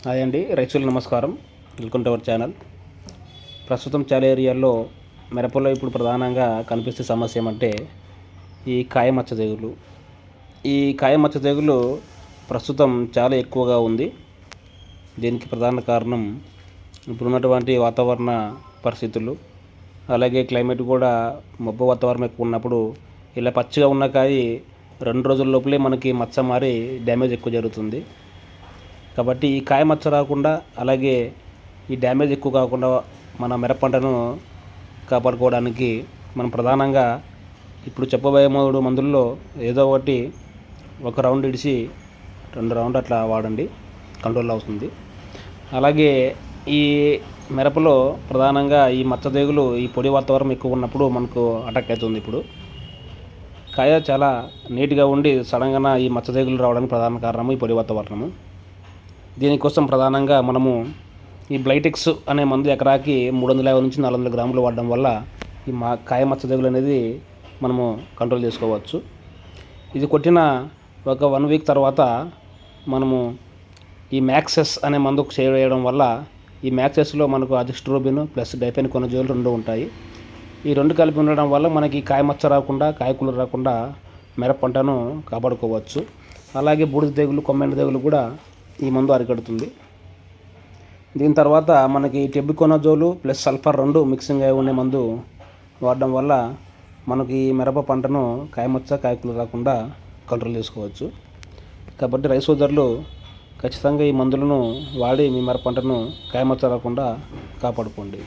Hi అండి, రైతులకు నమస్కారం. Welcome to our channel. ప్రస్తుతం చాలా ఏరియాల్లో మిరపలో ఇప్పుడు ప్రధానంగా కనిపిస్తే సమస్య ఏమంటే ఈ కాయమచ్చ తెగులు. ఈ కాయమచ్చ తెగులు ప్రస్తుతం చాలా ఎక్కువగా ఉంది. దీనికి ప్రధాన కారణం ఇప్పుడున్నటువంటి వాతావరణ పరిస్థితులు, అలాగే క్లైమేట్ కూడా మబ్బు వాతావరణం ఎక్కువ ఉన్నప్పుడు ఇలా పచ్చిగా ఉన్న కాయ 2 రోజుల లోపలే మనకి మచ్చ మారి డ్యామేజ్ ఎక్కువ జరుగుతుంది. కాబట్టి ఈ కాయ మచ్చ రాకుండా, అలాగే ఈ డ్యామేజ్ ఎక్కువ కాకుండా మన మిరప పంటను కాపాడుకోవడానికి మనం ప్రధానంగా ఇప్పుడు చెప్పబోయే 3 మందుల్లో ఏదో ఒకటి ఒక రౌండ్ ఇడిచి 2 రౌండ్ అట్లా వాడండి, కంట్రోల్ అవుతుంది. అలాగే ఈ మిరపలో ప్రధానంగా ఈ మచ్చ తెగులు ఈ పొడి వాతావరణం ఎక్కువ ఉన్నప్పుడు మనకు అటాక్ అవుతుంది. ఇప్పుడు కాయ చాలా నీట్గా ఉండి సడన్గా ఈ మచ్చ తెగులు రావడానికి ప్రధాన కారణము ఈ పొడి వాతావరణము. దీనికోసం ప్రధానంగా మనము ఈ బ్లైటెక్స్ అనే మందు ఎకరాకి 350 నుంచి 400 గ్రాములు వాడడం వల్ల ఈ కాయ మచ్చ తెగులు అనేది మనము కంట్రోల్ చేసుకోవచ్చు. ఇది కొట్టిన ఒక 1 వీక్ తర్వాత మనము ఈ మ్యాక్సెస్ అనే మందు చేయడం వల్ల ఈ మ్యాక్సెస్లో మనకు అజిస్ట్రోబిన్ ప్లస్ డైఫెన్కోనజోల్ 2 ఉంటాయి. ఈ 2 కలిపి ఉండడం వల్ల మనకి కాయ మచ్చ రాకుండా, కాయకులు రాకుండా మిరప పంటను కాపాడుకోవచ్చు. అలాగే బూడిద తెగులు, కొమ్మెన తెగులు కూడా ఈ మందు అరికడుతుంది. దీని తర్వాత మనకి టెబికోనజోలు ప్లస్ సల్ఫర్ 2 మిక్సింగ్ అయి ఉండే మందు వాడడం వల్ల మనకి ఈ మిరప పంటను కాయమచ్చ, కాయకులు రాకుండా కంట్రోల్ చేసుకోవచ్చు. కాబట్టి రైతు సోదరులు ఖచ్చితంగా ఈ మందులను వాడి మీ మిరప పంటను కాయమచ్చ రాకుండా కాపాడుకోండి.